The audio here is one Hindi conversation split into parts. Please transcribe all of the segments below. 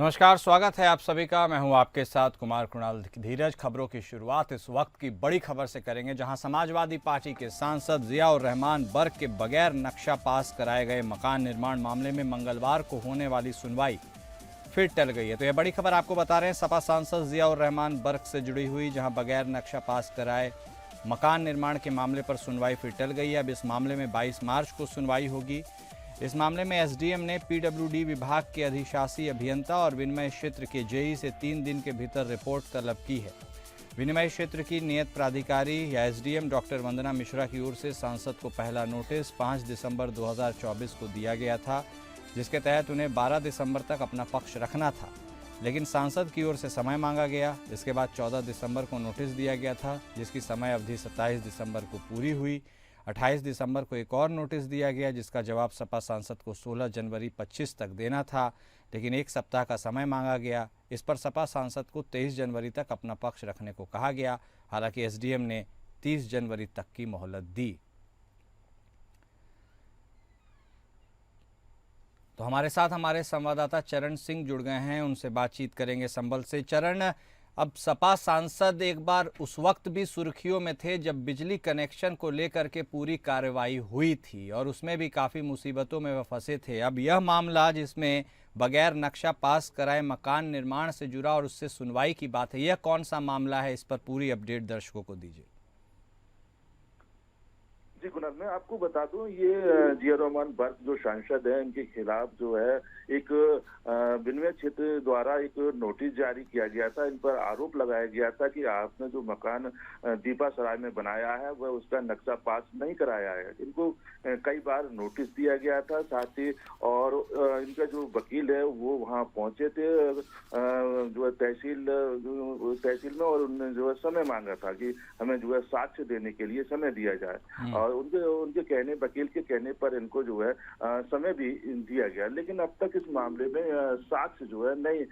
नमस्कार, स्वागत है आप सभी का। मैं हूं आपके साथ कुमार कृणाल धीरज। खबरों की शुरुआत इस वक्त की बड़ी खबर से करेंगे, जहां समाजवादी पार्टी के सांसद जियाउर रहमान बर्क के बगैर नक्शा पास कराए गए मकान निर्माण मामले में मंगलवार को होने वाली सुनवाई फिर टल गई है। तो यह बड़ी खबर आपको बता रहे हैं सपा सांसद जियाउर रहमान बर्क से जुड़ी हुई, जहां बगैर नक्शा पास कराए मकान निर्माण के मामले पर सुनवाई फिर टल गई है। अब इस मामले में 22 मार्च को सुनवाई होगी। इस मामले में एसडीएम ने पीडब्ल्यूडी विभाग के अधिशासी अभियंता और विनिमय क्षेत्र के जेई से 3 दिन के भीतर रिपोर्ट तलब की है। विनिमय क्षेत्र की नियत प्राधिकारी या एसडीएम डॉक्टर वंदना मिश्रा की ओर से सांसद को पहला नोटिस 5 दिसंबर 2024 को दिया गया था, जिसके तहत उन्हें 12 दिसंबर तक अपना पक्ष रखना था, लेकिन सांसद की ओर से समय मांगा गया। इसके बाद 14 दिसंबर को नोटिस दिया गया था, जिसकी समय अवधि 27 दिसंबर को पूरी हुई। 28 दिसंबर को एक और नोटिस दिया गया, जिसका जवाब सपा सांसद को 16 जनवरी 25 तक देना था, लेकिन एक सप्ताह का समय मांगा गया। इस पर सपा सांसद को 23 जनवरी तक अपना पक्ष रखने को कहा गया। हालांकि एसडीएम ने 30 जनवरी तक की मोहलत दी। तो हमारे साथ हमारे संवाददाता चरण सिंह जुड़ गए हैं, उनसे बातचीत करेंगे संभल से। चरण, अब सपा सांसद एक बार उस वक्त भी सुर्खियों में थे जब बिजली कनेक्शन को लेकर के पूरी कार्रवाई हुई थी और उसमें भी काफ़ी मुसीबतों में वह फंसे थे। अब यह मामला जिसमें बगैर नक्शा पास कराए मकान निर्माण से जुड़ा और उससे सुनवाई की बात है, यह कौन सा मामला है? इस पर पूरी अपडेट दर्शकों को दीजिए। जी कुणाल, मैं आपको बता दूं, ये जियाउर रहमान बर्क जो सांसद है, इनके खिलाफ जो है एक विनिमय क्षेत्र द्वारा एक नोटिस जारी किया गया था। इन पर आरोप लगाया गया था कि आपने जो मकान दीपा सराय में बनाया है वह उसका नक्शा पास नहीं कराया है। इनको कई बार नोटिस दिया गया था, साथ ही और इनका जो वकील है वो वहाँ पहुंचे थे जो है तहसील में, और उन्होंने जो है समय मांगा था कि हमें जो है साक्ष्य देने के लिए समय दिया जाए। और उनके कहने, वकील के कहने पर इनको जो है समय भी दिया गया, लेकिन अब तक इस मामले में साक्ष्य जो है नहीं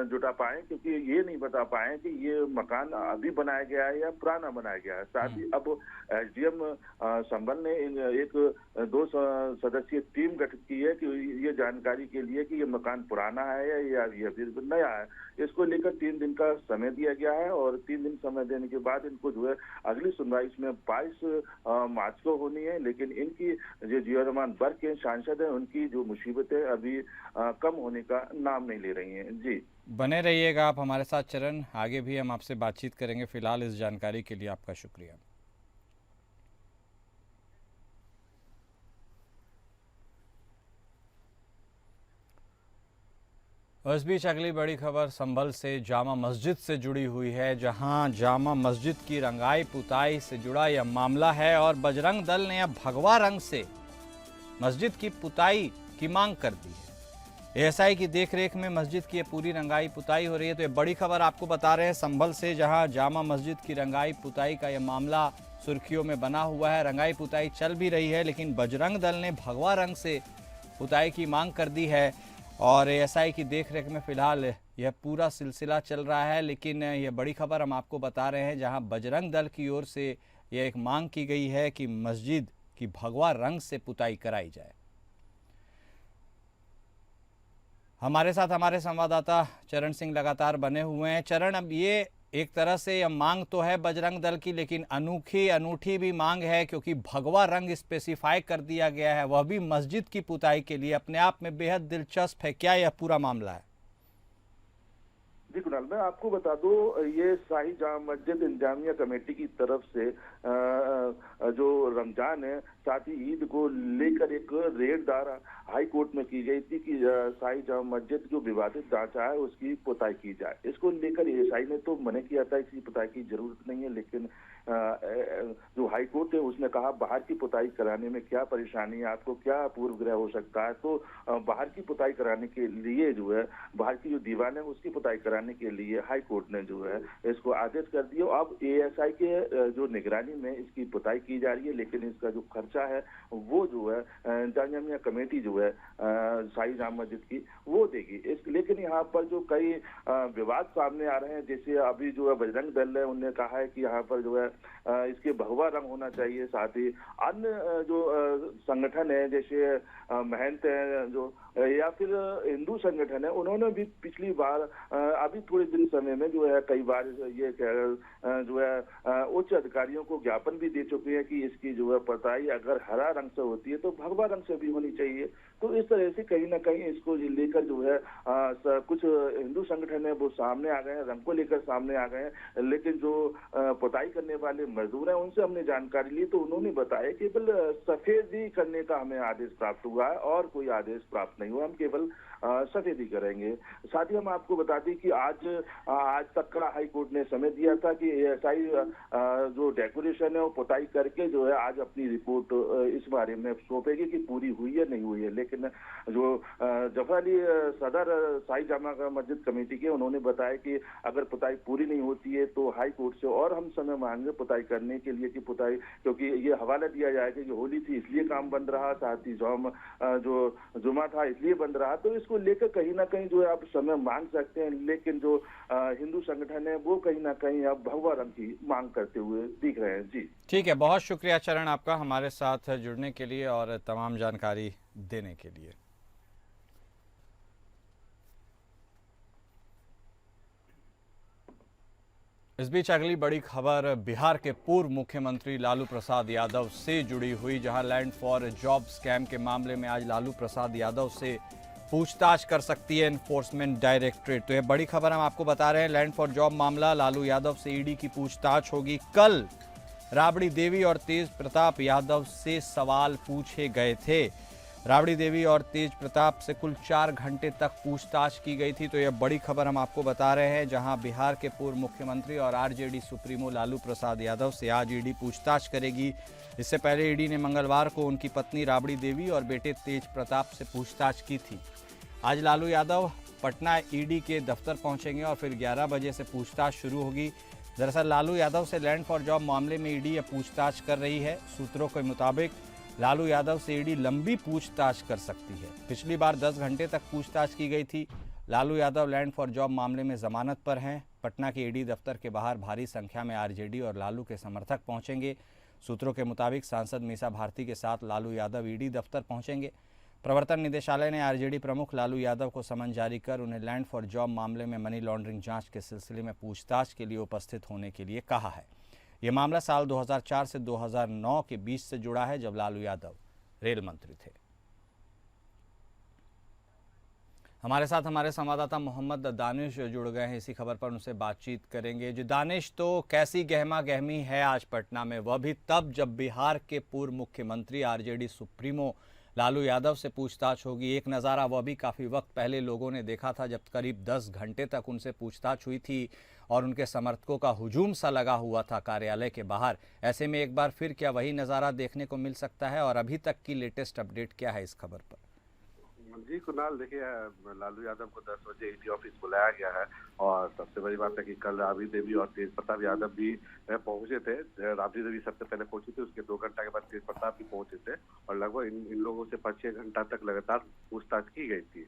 जुटा पाए, क्योंकि ये नहीं बता पाए कि ये मकान अभी बनाया गया है या पुराना बनाया गया है। साथ ही अब एसडीएम संभल ने एक 2 सदस्यीय टीम गठित की है कि ये जानकारी के लिए कि ये मकान पुराना है या ये अभी नया है। इसको लेकर 3 दिन का समय दिया गया है, और 3 दिन समय देने के बाद इनको जो है अगली सुनवाई इसमें 22 मार्च को होनी है। लेकिन इनकी जो जियाउर रहमान बर्क के सांसद हैं, उनकी जो मुसीबतें अभी कम होने का नाम नहीं ले रही हैं। जी, बने रहिएगा आप हमारे साथ चरण, आगे भी हम आपसे बातचीत करेंगे। फिलहाल इस जानकारी के लिए आपका शुक्रिया। और इस बीच अगली बड़ी खबर संभल से जामा मस्जिद से जुड़ी हुई है, जहां जामा मस्जिद की रंगाई पुताई से जुड़ा यह मामला है और बजरंग दल ने अब भगवा रंग से मस्जिद की पुताई की मांग कर दी है। एएसआई की देखरेख में मस्जिद की पूरी रंगाई पुताई हो रही है। तो ये बड़ी खबर आपको बता रहे हैं संभल से, जहां जामा मस्जिद की रंगाई पुताई का यह मामला सुर्खियों में बना हुआ है। रंगाई पुताई चल भी रही है, लेकिन बजरंग दल ने भगवा रंग से पुताई की मांग कर दी है और एएसआई की देखरेख में फिलहाल यह पूरा सिलसिला चल रहा है। लेकिन यह बड़ी खबर हम आपको बता रहे हैं, जहां बजरंग दल की ओर से यह एक मांग की गई है कि मस्जिद की भगवा रंग से पुताई कराई जाए। हमारे साथ हमारे संवाददाता चरण सिंह लगातार बने हुए हैं। चरण, अब ये एक तरह से यह मांग तो है बजरंग दल की, लेकिन अनूठी भी मांग है, क्योंकि भगवा रंग स्पेसिफाई कर दिया गया है, वह भी मस्जिद की पुताई के लिए। अपने आप में बेहद दिलचस्प है। क्या यह पूरा मामला है? जी कुणाल, मैं आपको बता दूं, ये शाही जामा मस्जिद इंतजामिया कमेटी की तरफ से जो रमजान है, साथ ही ईद को लेकर एक रेड दारा हाई कोर्ट में की गई थी कि शाही जामा मस्जिद जो विवादित ढांचा है उसकी पुताई की जाए। इसको लेकर एएसआई ने तो मना किया था, इसकी पुताई की जरूरत नहीं है, लेकिन जो हाई कोर्ट है उसने कहा बाहर की पुताई कराने में क्या परेशानी है, आपको क्या पूर्व ग्रह हो सकता है। तो बाहर की पुताई कराने के लिए जो है, बाहर की जो दीवार है उसकी पुताई कराने के लिए हाई कोर्ट ने जो है इसको आदेश कर दिया। अब एएसआई के जो निगरानी में इसकी पुताई की जा रही है, लेकिन इसका जो खर्चा खर्चा है वो जो है जामिया कमेटी जो है शाही जामा मस्जिद की वो देगी। लेकिन यहाँ पर जो कई विवाद सामने आ रहे हैं, जैसे अभी जो है बजरंग दल है उन्होंने कहा है कि यहाँ पर जो है इसके भगवा रंग होना चाहिए। साथ ही अन्य जो संगठन है जैसे महंत है जो या फिर हिंदू संगठन है, उन्होंने भी पिछली बार अभी थोड़े दिन समय में जो है कई बार ये जो है उच्च अधिकारियों को ज्ञापन भी दे चुके हैं कि इसकी जो है पताई अगर हरा रंग से होती है तो भगवा रंग से भी होनी चाहिए। तो इस तरह से कहीं ना कहीं इसको लेकर जो है कुछ हिंदू संगठन है वो सामने आ गए हैं, रंग को लेकर सामने आ गए हैं। लेकिन जो पुताई करने वाले मजदूर हैं उनसे हमने जानकारी ली तो उन्होंने बताया कि केवल सफेदी करने का हमें आदेश प्राप्त हुआ है और कोई आदेश प्राप्त नहीं हुआ, हम केवल सफेदी करेंगे। साथ ही हम आपको बता दें कि आज तक का हाई कोर्ट ने समय दिया था कि एएसआई जो डेकोरेशन है वो पुताई करके जो है आज अपनी रिपोर्ट इस बारे में सौंपेगी कि पूरी हुई है नहीं हुई है। लेकिन जो जफर अली सदर शाही जामा मस्जिद कमेटी के उन्होंने बताया कि अगर पुताई पूरी नहीं होती है तो हाई कोर्ट से और हम समय मांगे पुताई करने के लिए कि पुताई, क्योंकि ये हवाला दिया जाएगा कि होली थी इसलिए काम बंद रहा, साथ ही जो जुमा था इसलिए बंद रहा। तो इसको लेकर कहीं ना कहीं जो है आप समय मांग सकते हैं। लेकिन जो हिंदू संगठन है वो कहीं ना कहीं अब भगवा रंग की मांग करते हुए दिख रहे हैं। जी ठीक है, बहुत शुक्रिया चरण आपका हमारे साथ जुड़ने के लिए और तमाम जानकारी देने के लिए। इस बीच अगली बड़ी खबर बिहार के पूर्व मुख्यमंत्री लालू प्रसाद यादव से जुड़ी हुई, जहां लैंड फॉर जॉब स्कैम के मामले में आज लालू प्रसाद यादव से पूछताछ कर सकती है एनफोर्समेंट डायरेक्टरेट। तो यह बड़ी खबर हम आपको बता रहे हैं। लैंड फॉर जॉब मामला, लालू यादव से ईडी की पूछताछ होगी। कल राबड़ी देवी और तेज प्रताप यादव से सवाल पूछे गए थे। राबड़ी देवी और तेज प्रताप से कुल 4 घंटे तक पूछताछ की गई थी। तो यह बड़ी खबर हम आपको बता रहे हैं, जहां बिहार के पूर्व मुख्यमंत्री और आरजेडी सुप्रीमो लालू प्रसाद यादव से आज ईडी पूछताछ करेगी। इससे पहले ईडी ने मंगलवार को उनकी पत्नी राबड़ी देवी और बेटे तेज प्रताप से पूछताछ की थी। आज लालू यादव पटना ईडी के दफ्तर पहुंचेंगे और फिर 11 बजे से पूछताछ शुरू होगी। दरअसल लालू यादव से लैंड फॉर जॉब मामले में ईडी पूछताछ कर रही है। सूत्रों के मुताबिक लालू यादव से ईडी लंबी पूछताछ कर सकती है। पिछली बार 10 घंटे तक पूछताछ की गई थी। Lalu Yadav land for job मामले में जमानत पर हैं। पटना के ईडी दफ्तर के बाहर भारी संख्या में आरजेडी और लालू के समर्थक पहुंचेंगे। सूत्रों के मुताबिक सांसद मीसा भारती के साथ लालू यादव ईडी दफ्तर पहुंचेंगे। प्रवर्तन निदेशालय ने आरजेडी प्रमुख लालू यादव को समन जारी कर उन्हें लैंड फॉर जॉब मामले में मनी लॉन्ड्रिंग जांच के सिलसिले में पूछताछ के लिए उपस्थित होने के लिए कहा है। यह मामला साल 2004 से 2009 के बीच से जुड़ा है, जब लालू यादव रेल मंत्री थे। हमारे साथ हमारे संवाददाता मोहम्मद दानिश जुड़ गए हैं, इसी खबर पर उनसे बातचीत करेंगे। जी दानिश, तो कैसी गहमा गहमी है आज पटना में, वह भी तब जब बिहार के पूर्व मुख्यमंत्री आरजेडी सुप्रीमो लालू यादव से पूछताछ होगी। एक नज़ारा वह भी काफ़ी वक्त पहले लोगों ने देखा था, जब करीब 10 घंटे तक उनसे पूछताछ हुई थी और उनके समर्थकों का हुजूम सा लगा हुआ था कार्यालय के बाहर। ऐसे में एक बार फिर क्या वही नज़ारा देखने को मिल सकता है, और अभी तक की लेटेस्ट अपडेट क्या है इस खबर पर? जी कुणाल, देखिए लालू यादव को 10 बजे ईडी ऑफिस बुलाया गया है और सबसे बड़ी बात है कि कल राबड़ी देवी और तेज प्रताप यादव भी पहुंचे थे। राबड़ी देवी सबसे पहले पहुंची थी, उसके 2 घंटा के बाद तेज प्रताप भी पहुंचे थे और लगभग इन लोगों से 5-6 घंटा तक लगातार पूछताछ की गई थी।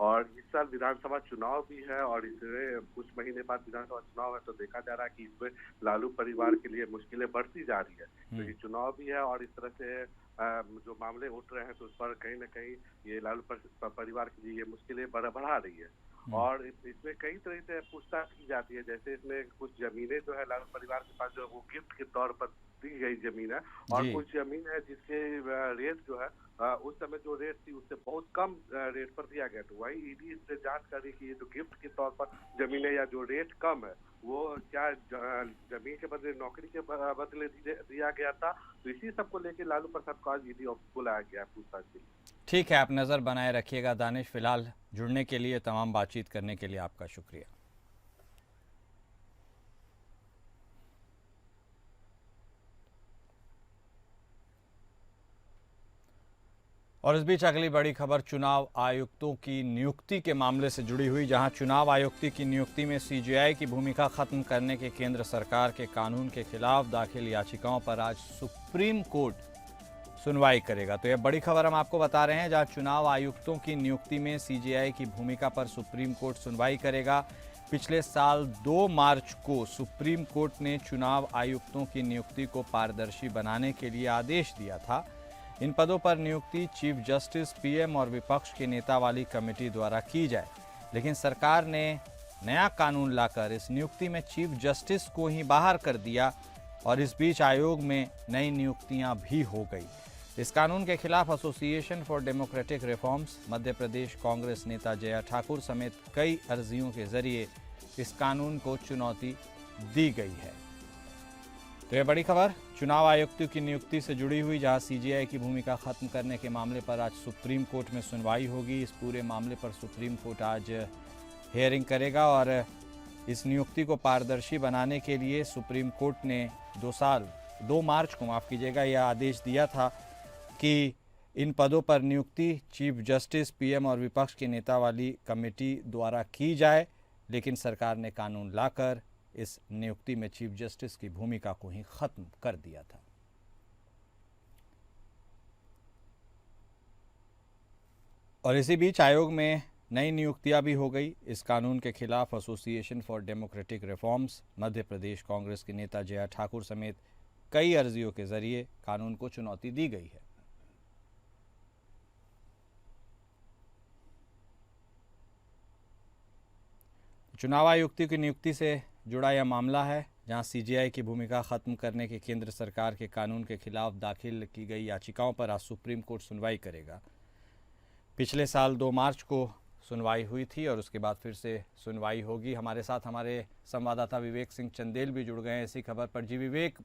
और इस साल विधानसभा चुनाव भी है और इसमें कुछ महीने बाद विधानसभा चुनाव है, तो देखा जा रहा है कि इसमें लालू परिवार के लिए मुश्किलें बढ़ती जा रही है, क्योंकि चुनाव भी है और इस तरह से जो मामले उठ रहे हैं तो उस पर कहीं न कहीं ये लालू परिवार के लिए ये मुश्किलें बढ़ा रही है। और इसमें कई तरह से पूछताछ की जाती है, जैसे इसमें कुछ जमीनें जो है लालू परिवार के पास जो है वो गिफ्ट के तौर पर दी गई जमीन है और कुछ जमीन है जिसके रेट जो है उस समय जो रेट थी उससे बहुत कम रेट पर दिया गया। तो वही ईडी इससे जांच कर रही कि ये जो गिफ्ट के तौर पर जमीन है या जो रेट कम है वो क्या जमीन के बदले नौकरी के बदले दिया गया था। तो इसी सब को लेकर लालू प्रसाद को आज ईडी ऑफिस बुलाया गया पूछताछ के लिए। ठीक है, आप नज़र बनाए रखिएगा दानिश। फिलहाल जुड़ने के लिए, तमाम बातचीत करने के लिए आपका शुक्रिया। और इस बीच अगली बड़ी खबर चुनाव आयुक्तों की नियुक्ति के मामले से जुड़ी हुई, जहां चुनाव आयुक्त की नियुक्ति में सीजेआई की भूमिका खत्म करने के केंद्र सरकार के कानून के खिलाफ दाखिल याचिकाओं पर आज सुप्रीम कोर्ट सुनवाई करेगा। तो यह बड़ी खबर हम आपको बता रहे हैं, जहां चुनाव आयुक्तों की नियुक्ति में सीजेआई की भूमिका पर सुप्रीम कोर्ट सुनवाई करेगा। पिछले साल 2 मार्च को सुप्रीम कोर्ट ने चुनाव आयुक्तों की नियुक्ति को पारदर्शी बनाने के लिए आदेश दिया था। इन पदों पर नियुक्ति चीफ जस्टिस, पीएम और विपक्ष के नेता वाली कमेटी द्वारा की जाए, लेकिन सरकार ने नया कानून लाकर इस नियुक्ति में चीफ जस्टिस को ही बाहर कर दिया और इस बीच आयोग में नई नियुक्तियां भी हो गई। इस कानून के खिलाफ association for democratic reforms, Madhya Pradesh Congress नेता जया ठाकुर समेत कई अर्जियों के जरिए इस कानून को चुनौती दी गई है। तो यह बड़ी खबर चुनाव आयुक्तों की नियुक्ति से जुड़ी हुई, जहां सीजेआई की भूमिका खत्म करने के मामले पर आज सुप्रीम कोर्ट में सुनवाई होगी। इस पूरे मामले पर सुप्रीम कोर्ट आज हियरिंग करेगा और इस नियुक्ति को पारदर्शी बनाने के लिए सुप्रीम कोर्ट ने 2 मार्च को यह आदेश दिया था कि इन पदों पर नियुक्ति चीफ जस्टिस, पीएम और विपक्ष के नेता वाली कमेटी द्वारा की जाए, लेकिन सरकार ने कानून लाकर इस नियुक्ति में चीफ जस्टिस की भूमिका को ही खत्म कर दिया था। और इसी बीच आयोग में नई नियुक्तियां भी हो गई। इस कानून के खिलाफ association for democratic reforms, Madhya Pradesh Congress की नेता जया ठाकुर समेत कई अर्जियों के जरिए कानून को चुनौती दी गई है। चुनाव आयुक्तों की नियुक्ति से जुड़ा यह मामला है, जहां सीजेआई की भूमिका खत्म करने के केंद्र सरकार के कानून के खिलाफ दाखिल की गई याचिकाओं पर आज सुप्रीम कोर्ट सुनवाई करेगा। पिछले साल 2 मार्च को सुनवाई हुई थी और उसके बाद फिर से सुनवाई होगी। हमारे साथ हमारे संवाददाता विवेक सिंह चंदेल भी जुड़ गए हैं इसी खबर पर। जी विवेक,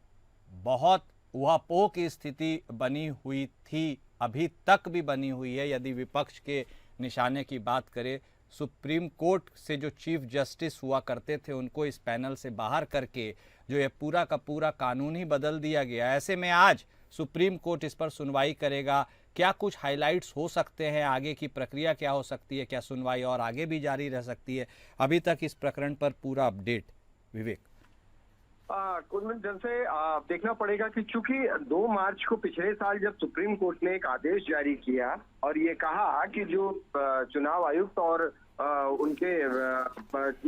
बहुत ऊहापोह की स्थिति बनी हुई थी, अभी तक भी बनी हुई है। यदि विपक्ष के निशाने की बात करें, सुप्रीम कोर्ट से जो चीफ जस्टिस हुआ करते थे उनको इस पैनल से बाहर करके जो ये पूरा का पूरा कानून ही बदल दिया गया। ऐसे में आज सुप्रीम कोर्ट इस पर सुनवाई करेगा। क्या कुछ हाइलाइट्स हो सकते हैं, आगे की प्रक्रिया क्या हो सकती है, क्या सुनवाई और आगे भी जारी रह सकती है? अभी तक इस प्रकरण पर पूरा अपडेट विवेक। कुलमन जन से देखना पड़ेगा कि चूंकि 2 मार्च को पिछले साल जब सुप्रीम कोर्ट ने एक आदेश जारी किया और ये कहा कि जो चुनाव आयुक्त और उनके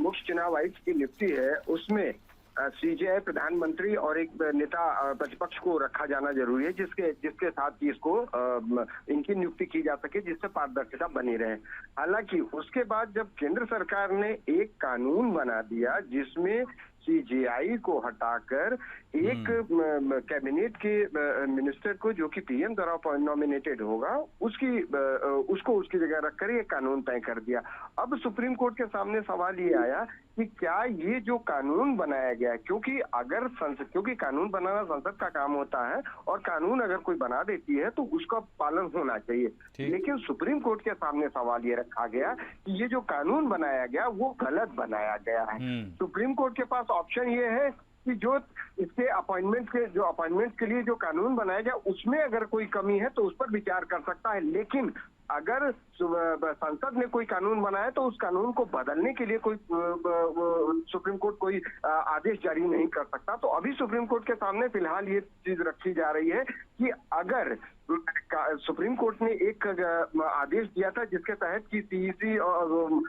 मुख्य चुनाव आयुक्त की नियुक्ति है उसमें सीजेआई, प्रधानमंत्री और एक नेता प्रतिपक्ष को रखा जाना जरूरी है, जिसके साथ ही इसको इनकी नियुक्ति की जा सके, जिससे पारदर्शिता बनी रहे। हालांकि उसके बाद जब केंद्र सरकार ने एक कानून बना दिया जिसमें सीजेआई को हटाकर एक कैबिनेट के मिनिस्टर को, जो कि पीएम द्वारा नॉमिनेटेड होगा, उसको उसकी जगह रखकर ये कानून तय कर दिया। अब सुप्रीम कोर्ट के सामने सवाल ये आया कि क्या ये जो कानून बनाया गया है, क्योंकि कानून बनाना संसद का काम होता है और कानून अगर कोई बना देती है तो उसका पालन होना चाहिए, लेकिन सुप्रीम कोर्ट के सामने सवाल ये रखा गया कि ये जो कानून बनाया गया वो गलत बनाया गया है। सुप्रीम कोर्ट के पास ऑप्शन ये है कि जो इसके अपॉइंटमेंट के लिए जो कानून बनाया गया उसमें अगर कोई कमी है तो उस पर विचार कर सकता है, लेकिन अगर संसद ने कोई कानून बनाया तो उस कानून को बदलने के लिए कोई सुप्रीम कोर्ट कोई आदेश जारी नहीं कर सकता। तो अभी सुप्रीम कोर्ट के सामने फिलहाल ये चीज रखी जा रही है कि अगर सुप्रीम कोर्ट ने एक आदेश दिया था जिसके तहत कि सीईसी और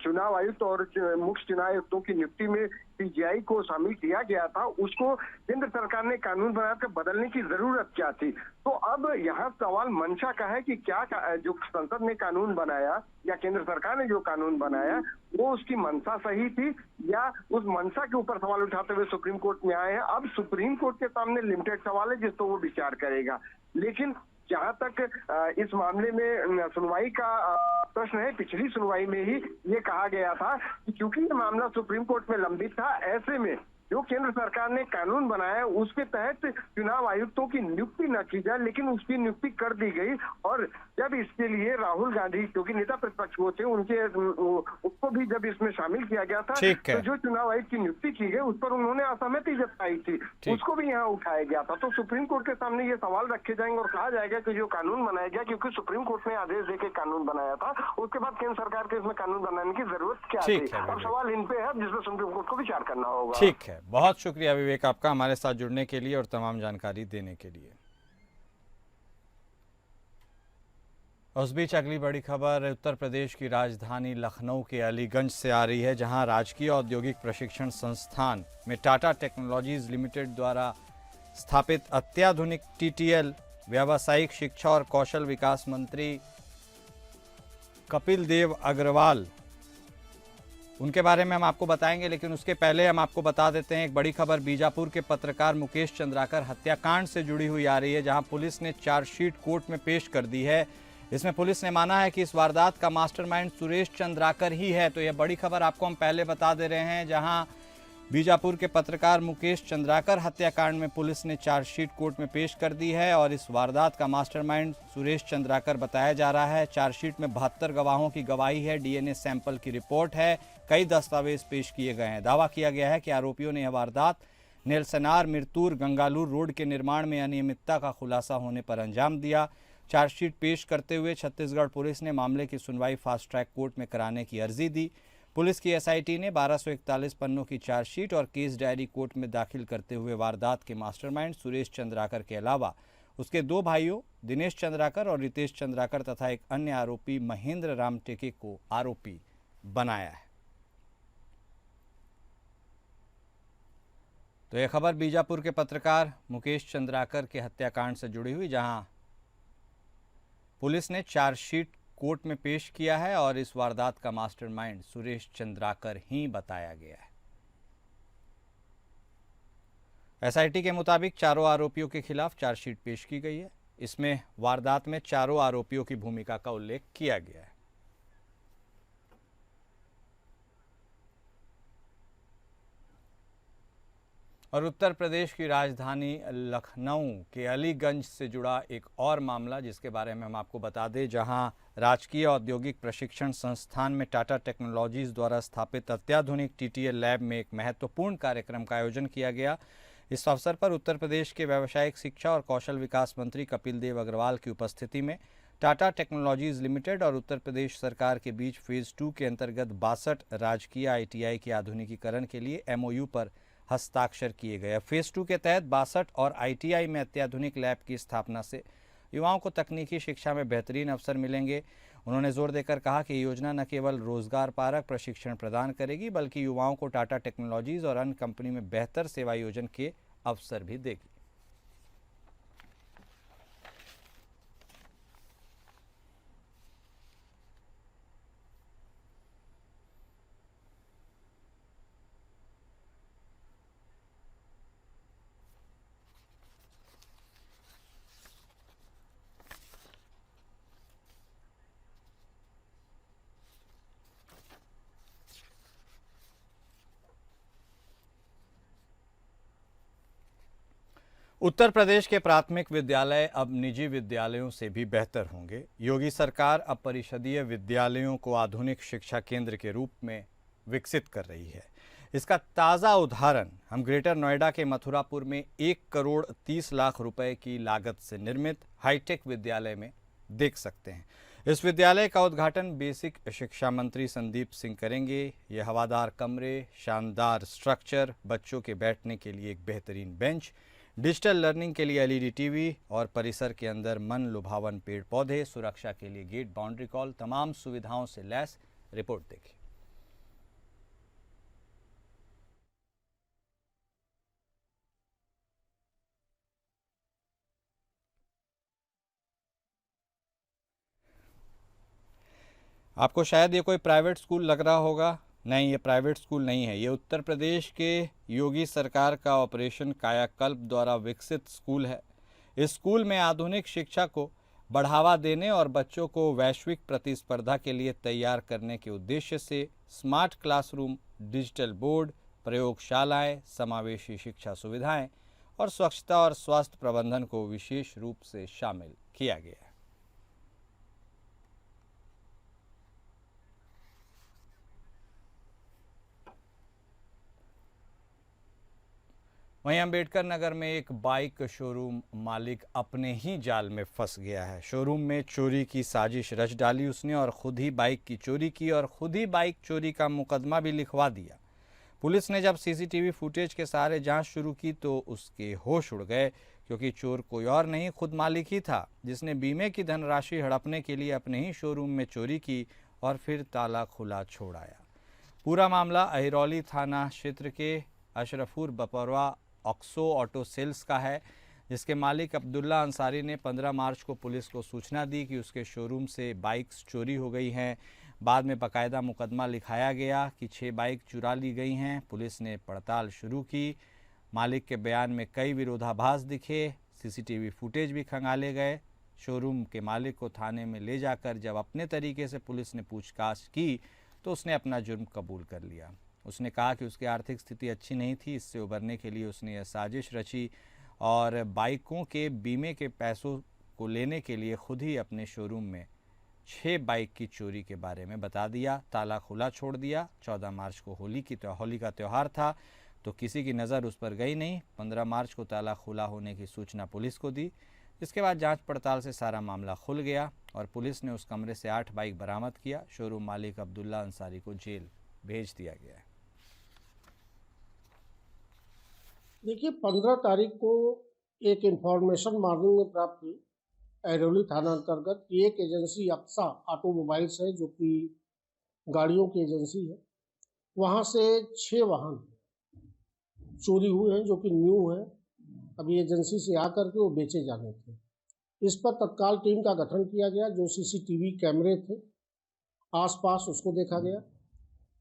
चुनाव आयुक्त और मुख्य चुनाव आयुक्तों की नियुक्ति में सीजेआई को शामिल किया गया था, उसको केंद्र सरकार ने कानून बनाकर बदलने की जरूरत क्या थी। तो अब यहाँ सवाल मंशा का है कि क्या जो संसद ने कानून बनाया या केंद्र सरकार ने जो कानून बनाया वो उसकी मंशा सही थी या उस मंशा के ऊपर सवाल उठाते हुए सुप्रीम कोर्ट में आए हैं। अब सुप्रीम कोर्ट के सामने लिमिटेड सवाल है जिस पर वो विचार करेगा, लेकिन जहां तक इस मामले में सुनवाई का प्रश्न है, पिछली सुनवाई में ही ये कहा गया था कि क्योंकि ये मामला सुप्रीम कोर्ट में लंबित था, ऐसे में जो केंद्र सरकार ने कानून बनाया उसके तहत चुनाव आयुक्तों की नियुक्ति न की जाए, लेकिन उसकी नियुक्ति कर दी गई। और जब इसके लिए राहुल गांधी जो कि नेता प्रतिपक्ष वो थे उसको भी जब इसमें शामिल किया गया था तो जो चुनाव आयुक्त की नियुक्ति की गई उस पर उन्होंने असहमति जताई थी, उसको भी यहाँ उठाया गया था। तो सुप्रीम कोर्ट के सामने ये सवाल रखे जाएंगे और कहा जाएगा कि जो कानून बनाया गया, क्योंकि सुप्रीम कोर्ट ने आदेश देकर कानून बनाया था, उसके बाद केंद्र सरकार के इसमें कानून बनाने की जरूरत क्या थी। और सवाल इन पे है जिसमें सुप्रीम कोर्ट को विचार करना होगा। ठीक है, बहुत शुक्रिया विवेक आपका हमारे साथ जुड़ने के लिए और तमाम जानकारी देने के लिए। उस बीच अगली बड़ी खबर उत्तर प्रदेश की राजधानी लखनऊ के अलीगंज से आ रही है, जहां राजकीय औद्योगिक प्रशिक्षण संस्थान में टाटा टेक्नोलॉजीज लिमिटेड द्वारा स्थापित अत्याधुनिक टीटीएल व्यावसायिक शिक्षा और कौशल विकास मंत्री कपिल देव अग्रवाल, उनके बारे में हम आपको बताएंगे। लेकिन उसके पहले हम आपको बता देते हैं एक बड़ी खबर बीजापुर के पत्रकार मुकेश चंद्राकर हत्याकांड से जुड़ी हुई आ रही है, जहां पुलिस ने चार्जशीट कोर्ट में पेश कर दी है। इसमें पुलिस ने माना है कि इस वारदात का मास्टरमाइंड सुरेश चंद्राकर ही है। तो यह बड़ी खबर आपको हम पहले बता दे रहे हैं, जहां बीजापुर के पत्रकार मुकेश चंद्राकर हत्याकांड में पुलिस ने चार्जशीट कोर्ट में पेश कर दी है और इस वारदात का मास्टरमाइंड सुरेश चंद्राकर बताया जा रहा है। चार्जशीट में 72 गवाहों की गवाही है, डीएनए सैंपल की रिपोर्ट है, कई दस्तावेज पेश किए गए हैं। दावा किया गया है कि आरोपियों ने यह वारदात नेलसनार मिरतूर गंगालूर रोड के निर्माण में अनियमितता का खुलासा होने पर अंजाम दिया। चार्जशीट पेश करते हुए छत्तीसगढ़ पुलिस ने मामले की सुनवाई फास्ट ट्रैक कोर्ट में कराने की अर्जी दी। पुलिस की एसआईटी ने 1241 पन्नों की चार्जशीट और केस डायरी कोर्ट में दाखिल करते हुए वारदात के मास्टरमाइंड सुरेश चंद्राकर के अलावा उसके दो भाइयों दिनेश चंद्राकर और रितेश चंद्राकर तथा एक अन्य आरोपी महेंद्र राम टेके को आरोपी बनाया है। तो यह खबर बीजापुर के पत्रकार मुकेश चंद्राकर के हत्याकांड से जुड़ी हुई, जहां पुलिस ने चार्जशीट कोर्ट में पेश किया है और इस वारदात का मास्टरमाइंड सुरेश चंद्राकर ही बताया गया है। एसआईटी के मुताबिक चारों आरोपियों के खिलाफ चार्जशीट पेश की गई है। इसमें वारदात में चारों आरोपियों की भूमिका का उल्लेख किया गया है। और उत्तर प्रदेश की राजधानी लखनऊ के अलीगंज से जुड़ा एक और मामला, जिसके बारे में हम आपको बता दें, जहां राजकीय औद्योगिक प्रशिक्षण संस्थान में टाटा टेक्नोलॉजीज द्वारा स्थापित अत्याधुनिक टीटीएल लैब में एक महत्वपूर्ण कार्यक्रम का आयोजन किया गया। इस अवसर पर उत्तर प्रदेश के व्यावसायिक शिक्षा और कौशल विकास मंत्री कपिल देव अग्रवाल की उपस्थिति में टाटा टेक्नोलॉजीज लिमिटेड और उत्तर प्रदेश सरकार के बीच फेज 2 के अंतर्गत 62 राजकीय आईटीआई के आधुनिकीकरण के लिए एमओयू पर हस्ताक्षर किए गए। फेज 2 के तहत 62 और आईटीआई में अत्याधुनिक लैब की स्थापना से युवाओं को तकनीकी शिक्षा में बेहतरीन अवसर मिलेंगे। उन्होंने जोर देकर कहा कि योजना न केवल रोजगार परक प्रशिक्षण प्रदान करेगी, बल्कि युवाओं को टाटा टेक्नोलॉजीज और अन्य कंपनी में बेहतर सेवा योजन के अवसर भी देगी। उत्तर प्रदेश के प्राथमिक विद्यालय अब निजी विद्यालयों से भी बेहतर होंगे। योगी सरकार अब परिषदीय विद्यालयों को आधुनिक शिक्षा केंद्र के रूप में विकसित कर रही है। इसका ताज़ा उदाहरण हम ग्रेटर नोएडा के मथुरापुर में 1 करोड़ 30 लाख रुपए की लागत से निर्मित हाईटेक विद्यालय में देख सकते हैं। इस विद्यालय का उद्घाटन बेसिक शिक्षा मंत्री संदीप सिंह करेंगे। यह हवादार कमरे, शानदार स्ट्रक्चर, बच्चों के बैठने के लिए एक बेहतरीन बेंच, डिजिटल लर्निंग के लिए एलईडी टीवी और परिसर के अंदर मन लुभावन पेड़ पौधे, सुरक्षा के लिए गेट, बाउंड्री कॉल, तमाम सुविधाओं से लैस। रिपोर्ट देखिए। आपको शायद ये कोई प्राइवेट स्कूल लग रहा होगा। नहीं, ये प्राइवेट स्कूल नहीं है। ये उत्तर प्रदेश के योगी सरकार का ऑपरेशन कायाकल्प द्वारा विकसित स्कूल है। इस स्कूल में आधुनिक शिक्षा को बढ़ावा देने और बच्चों को वैश्विक प्रतिस्पर्धा के लिए तैयार करने के उद्देश्य से स्मार्ट क्लासरूम, डिजिटल बोर्ड, प्रयोगशालाएं, समावेशी शिक्षा सुविधाएं और स्वच्छता और स्वास्थ्य प्रबंधन को विशेष रूप से शामिल किया गया है। वहीं अम्बेडकर नगर में एक बाइक शोरूम मालिक अपने ही जाल में फंस गया है। शोरूम में चोरी की साजिश रच डाली उसने और खुद ही बाइक की चोरी की और खुद ही बाइक चोरी का मुकदमा भी लिखवा दिया। पुलिस ने जब सीसीटीवी फुटेज के सहारे जांच शुरू की तो उसके होश उड़ गए, क्योंकि चोर कोई और नहीं, खुद मालिक ही था, जिसने बीमे की धनराशि हड़पने के लिए अपने ही शोरूम में चोरी की और फिर ताला खुला छोड़ आया। पूरा मामला अहिरौली थाना क्षेत्र के अशरफपुर बपरवा ऑक्सो ऑटो सेल्स का है, जिसके मालिक अब्दुल्ला अंसारी ने 15 मार्च को पुलिस को सूचना दी कि उसके शोरूम से बाइक्स चोरी हो गई हैं। बाद में बाकायदा मुकदमा लिखाया गया कि 6 बाइक चुरा ली गई हैं। पुलिस ने पड़ताल शुरू की। मालिक के बयान में कई विरोधाभास दिखे, सीसीटीवी फुटेज भी खंगाले गए। शोरूम के मालिक को थाने में ले जाकर जब अपने तरीके से पुलिस ने पूछताछ की तो उसने अपना जुर्म कबूल कर लिया। उसने कहा कि उसकी आर्थिक स्थिति अच्छी नहीं थी, इससे उबरने के लिए उसने यह साजिश रची और बाइकों के बीमे के पैसों को लेने के लिए खुद ही अपने शोरूम में 6 बाइक की चोरी के बारे में बता दिया, ताला खुला छोड़ दिया। 14 मार्च को होली का त्यौहार था तो किसी की नज़र उस पर गई नहीं। 15 मार्च को ताला खुला होने की सूचना पुलिस को दी। इसके बाद जांच पड़ताल से सारा मामला खुल गया और पुलिस ने उस कमरे से 8 बाइक बरामद किया। शोरूम मालिक अब्दुल्ला अंसारी को जेल भेज दिया गया है। देखिए, 15 तारीख को एक इंफॉर्मेशन मॉर्निंग में प्राप्त हुई अहिरौली थाना अंतर्गत की एक एजेंसी अक्सा ऑटोमोबाइल्स है, जो कि गाड़ियों की एजेंसी है। वहाँ से 6 वाहन चोरी हुए हैं, जो कि न्यू है, अभी एजेंसी से आकर के वो बेचे जाने थे। इस पर तत्काल टीम का गठन किया गया। जो सीसीटीवी कैमरे थे आसपास उसको देखा गया।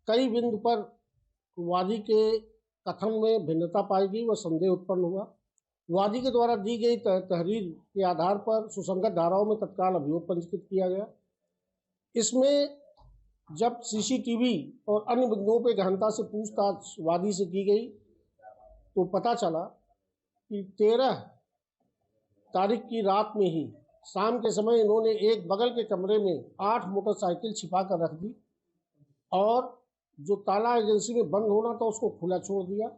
कई बिंदु पर वादी के कथन में भिन्नता पाई गई व संदेह उत्पन्न हुआ। वादी के द्वारा दी गई तहरीर के आधार पर सुसंगत धाराओं में तत्काल अभियोग पंजीकृत किया गया। इसमें जब सीसीटीवी और अन्य बिंदुओं पर गहनता से पूछताछ वादी से की गई तो पता चला कि 13 तारीख की रात में ही शाम के समय इन्होंने एक बगल के कमरे में 8 मोटरसाइकिल छिपा कर रख दी और जो ताला एजेंसी में बंद होना था उसको खुला छोड़ दिया।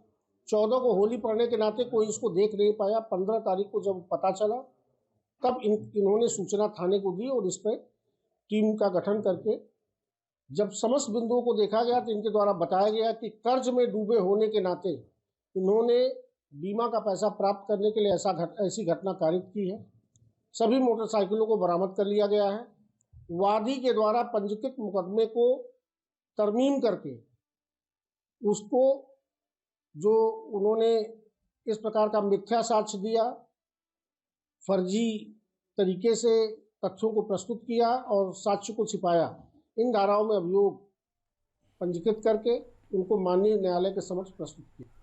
14 को होली पड़ने के नाते कोई इसको देख नहीं पाया। 15 तारीख को जब पता चला तब इन्होंने सूचना थाने को दी और इस पर टीम का गठन करके जब समस्त बिंदुओं को देखा गया तो इनके द्वारा बताया गया कि कर्ज में डूबे होने के नाते इन्होंने बीमा का पैसा प्राप्त करने के लिए ऐसी घटना कारित की है। सभी मोटरसाइकिलों को बरामद कर लिया गया है। वादी के द्वारा पंजीकृत मुकदमे को तरमीम करके उसको जो उन्होंने इस प्रकार का मिथ्या साक्ष्य दिया, फर्जी तरीके से तथ्यों को प्रस्तुत किया और साक्ष्य को छिपाया, इन धाराओं में अभियोग पंजीकृत करके उनको माननीय न्यायालय के समक्ष प्रस्तुत किया।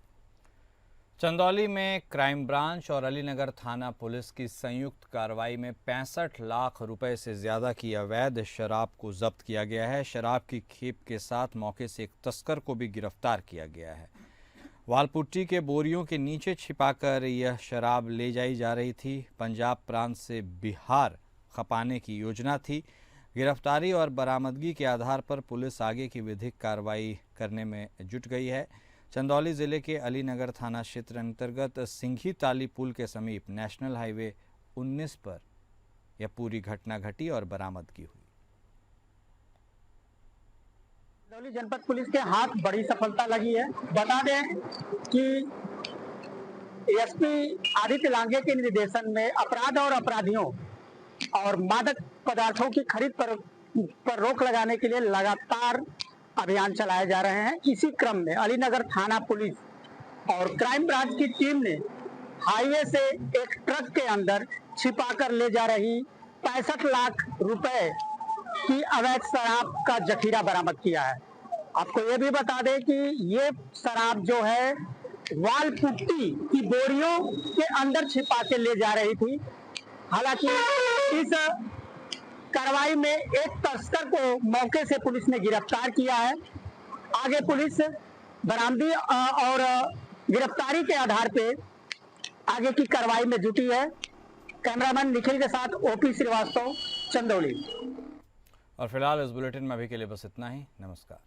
चंदौली में क्राइम ब्रांच और अलीनगर थाना पुलिस की संयुक्त कार्रवाई में 65 लाख रुपए से ज़्यादा की अवैध शराब को जब्त किया गया है। शराब की खेप के साथ मौके से एक तस्कर को भी गिरफ्तार किया गया है। वालपुट्टी के बोरियों के नीचे छिपाकर यह शराब ले जाई जा रही थी। पंजाब प्रांत से बिहार खपाने की योजना थी। गिरफ्तारी और बरामदगी के आधार पर पुलिस आगे की विधिक कार्रवाई करने में जुट गई है। चंदौली जिले के अलीनगर थाना क्षेत्र अंतर्गत सिंघी ताली पुल के समीप नेशनल हाईवे 19 पर यह पूरी घटना घटी और बरामदगी हुई। चंदौली जनपद पुलिस के हाथ बड़ी सफलता लगी है। बता दें कि एसपी आदित्य लांघे के निर्देशन में अपराध और अपराधियों और मादक पदार्थों की खरीद पर रोक लगाने के लिए लगातार अभियान चलाए जा रहे हैं। इसी क्रम में अलीनगर थाना पुलिस और क्राइम ब्रांच की टीम ने हाईवे से एक ट्रक के अंदर छिपाकर ले जा रही 65 लाख रुपए की अवैध शराब का जखीरा बरामद किया है। आपको ये भी बता दें कि ये शराब जो है वालपुट्टी की बोरियों के अंदर छिपा के ले जा रही थी। हालांकि इस कार्रवाई में एक तस्कर को मौके से पुलिस ने गिरफ्तार किया है। आगे पुलिस बरामदगी और गिरफ्तारी के आधार पे आगे की कार्रवाई में जुटी है। कैमरामैन निखिल के साथ ओपी श्रीवास्तव, चंदौली। और फिलहाल इस बुलेटिन में अभी के लिए बस इतना ही। नमस्कार।